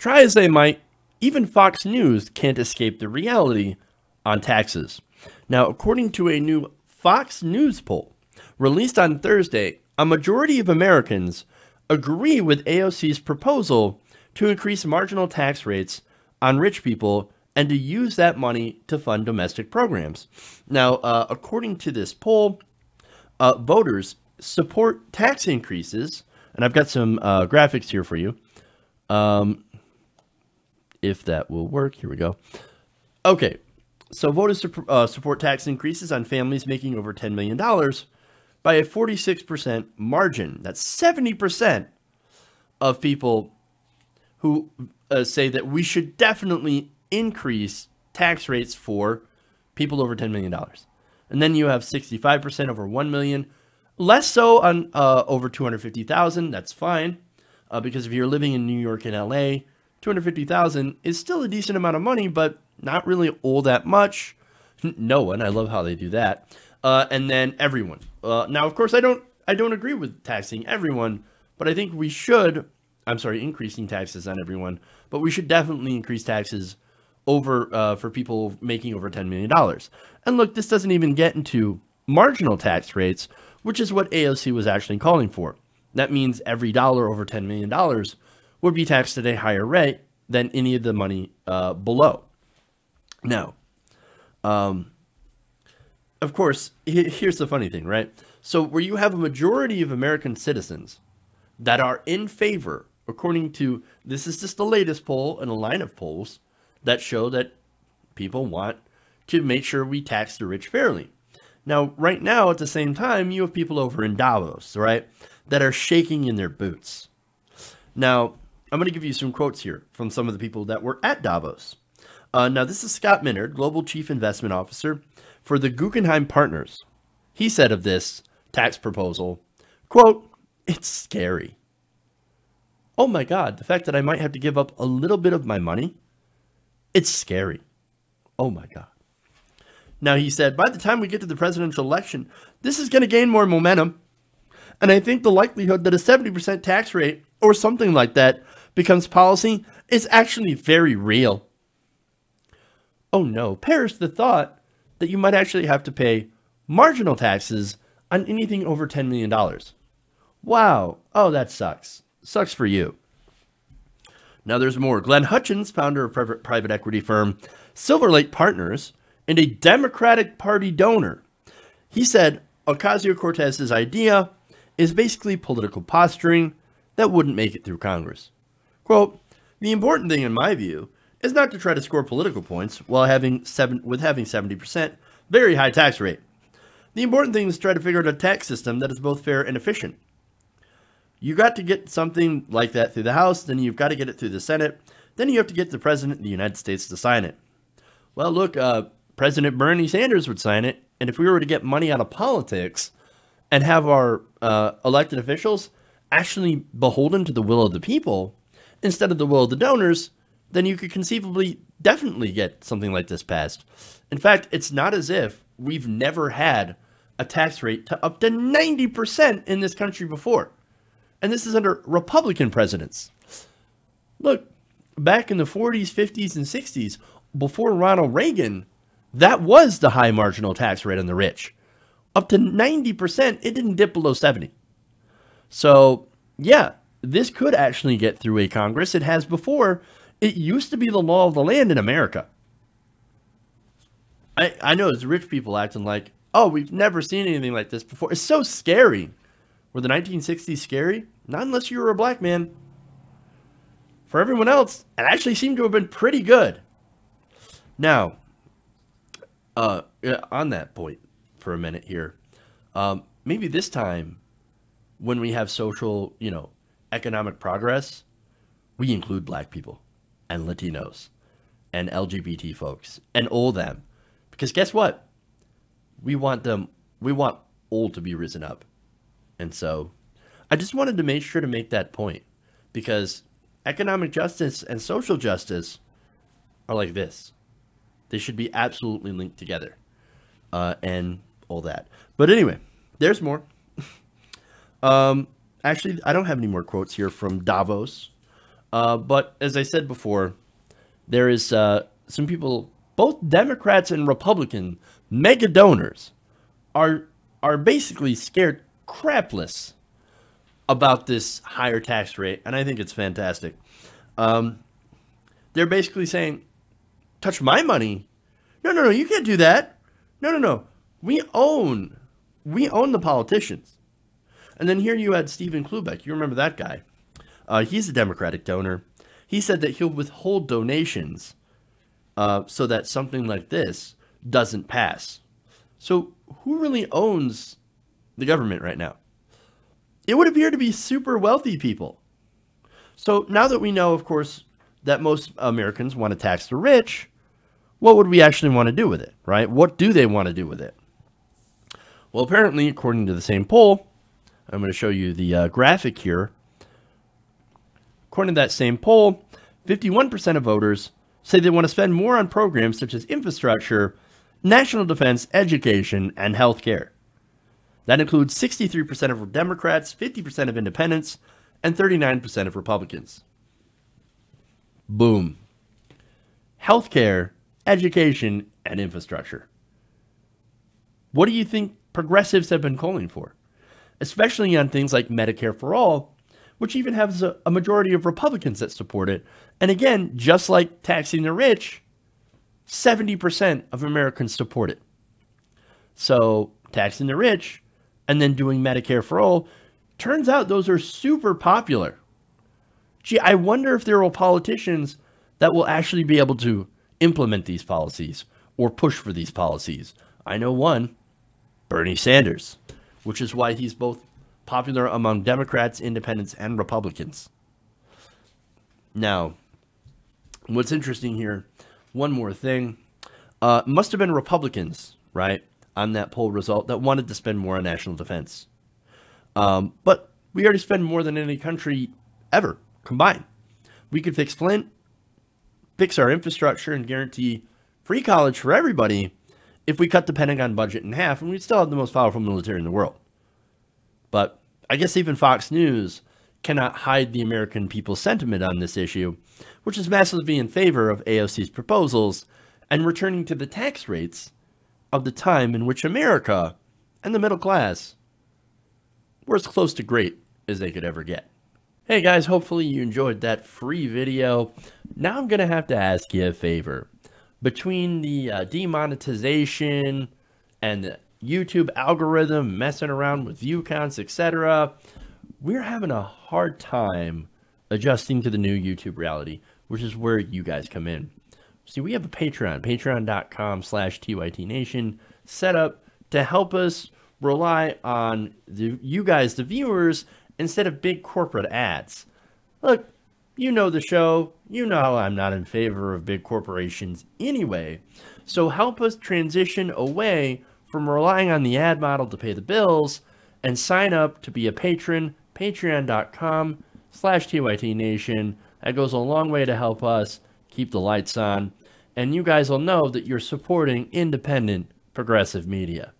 Try as they might, even Fox News can't escape the reality on taxes. Now, according to a new Fox News poll released on Thursday, a majority of Americans agree with AOC's proposal to increase marginal tax rates on rich people and to use that money to fund domestic programs. Now, according to this poll, voters support tax increases, and I've got some graphics here for you. If that will work, here we go. Okay, so voters support tax increases on families making over $10 million by a 46% margin. That's 70% of people who say that we should definitely increase tax rates for people over $10 million. And then you have 65% over $1 million. Less so on over $250,000. That's fine. Because if you're living in New York and LA, $250,000 is still a decent amount of money, but not really all that much. No one. I love how they do that. And then everyone. Now, of course, I don't agree with taxing everyone, but I think we should. I'm sorry, increasing taxes on everyone, but we should definitely increase taxes over for people making over $10 million. And look, this doesn't even get into marginal tax rates, which is what AOC was actually calling for. That means every dollar over $10 million would be taxed at a higher rate than any of the money below. Now, of course, here's the funny thing, right? So where you have a majority of American citizens that are in favor, according to, this is just the latest poll and a line of polls that show that people want to make sure we tax the rich fairly. Now, right now, at the same time, you have people over in Davos, right, that are shaking in their boots. Now, I'm going to give you some quotes here from some of the people that were at Davos. Now, this is Scott Minerd, Global Chief Investment Officer for the Guggenheim Partners. He said of this tax proposal, quote, "It's scary. Oh my God, the fact that I might have to give up a little bit of my money, it's scary. Oh my God." Now, he said, by the time we get to the presidential election, this is going to gain more momentum. And I think the likelihood that a 70% tax rate or something like that becomes policy is actually very real. Oh no, perish the thought that you might actually have to pay marginal taxes on anything over $10 million. Wow. Oh, that sucks. Sucks for you. Now there's more. Glenn Hutchins, founder of private equity firm Silver Lake Partners and a Democratic Party donor. He said Ocasio-Cortez's idea is basically political posturing that wouldn't make it through Congress. Quote, "The important thing in my view is not to try to score political points while having 70% very high tax rate. The important thing is to try to figure out a tax system that is both fair and efficient. You got to get something like that through the House, then you've got to get it through the Senate, then you have to get the President of the United States to sign it. Well, look, President Bernie Sanders would sign it, and if we were to get money out of politics and have our elected officials actually beholden to the will of the people instead of the will of the donors, then you could conceivably definitely get something like this passed. In fact, it's not as if we've never had a tax rate to up to 90% in this country before. And this is under Republican presidents. Look, back in the 40s, 50s, and 60s, before Ronald Reagan, that was the high marginal tax rate on the rich. Up to 90%, it didn't dip below 70. So, yeah, this could actually get through a Congress. It has before. It used to be the law of the land in America. I know there's rich people acting like, oh, we've never seen anything like this before. It's so scary. Were the 1960s scary? Not unless you were a black man. For everyone else, it actually seemed to have been pretty good. Now, on that point for a minute here, maybe this time when we have social, economic progress, we include black people and Latinos and LGBT folks and all them. Because guess what? We want all to be risen up. And so I just wanted to make sure to make that point, because economic justice and social justice are like this. They should be absolutely linked together and all that. But anyway, there's more. Actually, I don't have any more quotes here from Davos. But as I said before, there is some people, both Democrats and Republican mega donors, are basically scared crapless about this higher tax rate, and I think it's fantastic. They're basically saying, touch my money. No, you can't do that. No. We own the politicians. And then here you had Stephen Klubeck. You remember that guy. He's a Democratic donor. He said that he'll withhold donations so that something like this doesn't pass. So who really owns the government right now? It would appear to be super wealthy people. So now that we know, of course, that most Americans want to tax the rich, what would we actually want to do with it, right? What do they want to do with it? Well, apparently, according to the same poll, I'm going to show you the graphic here. According to that same poll, 51% of voters say they want to spend more on programs such as infrastructure, national defense, education, and healthcare. That includes 63% of Democrats, 50% of independents, and 39% of Republicans. Boom. Healthcare, education, and infrastructure. What do you think progressives have been calling for? Especially on things like Medicare for All, which even has a majority of Republicans that support it. And again, just like taxing the rich, 70% of Americans support it. So taxing the rich and then doing Medicare for All, turns out those are super popular. Gee, I wonder if there are politicians that will actually be able to implement these policies or push for these policies. I know one, Bernie Sanders, which is why he's both popular among Democrats, independents, and Republicans. Now, what's interesting here, one more thing, must have been Republicans, right, on that poll result that wanted to spend more on national defense. But we already spend more than any country ever combined. We could fix Flint, fix our infrastructure, and guarantee free college for everybody if we cut the Pentagon budget in half, and we'd still have the most powerful military in the world. But I guess even Fox News cannot hide the American people's sentiment on this issue, which is massively in favor of AOC's proposals and returning to the tax rates of the time in which America and the middle class were as close to great as they could ever get. Hey guys, hopefully you enjoyed that free video. Now I'm going to have to ask you a favor. Between the demonetization and the YouTube algorithm messing around with view counts, etc., we're having a hard time adjusting to the new YouTube reality, which is where you guys come in. See, we have a Patreon, patreon.com/TYTNation, set up to help us rely on you guys, the viewers, instead of big corporate ads. Look, you know the show. You know I'm not in favor of big corporations anyway. So help us transition away from relying on the ad model to pay the bills and sign up to be a patron, patreon.com/TYTNation. That goes a long way to help us keep the lights on. And you guys will know that you're supporting independent, progressive media.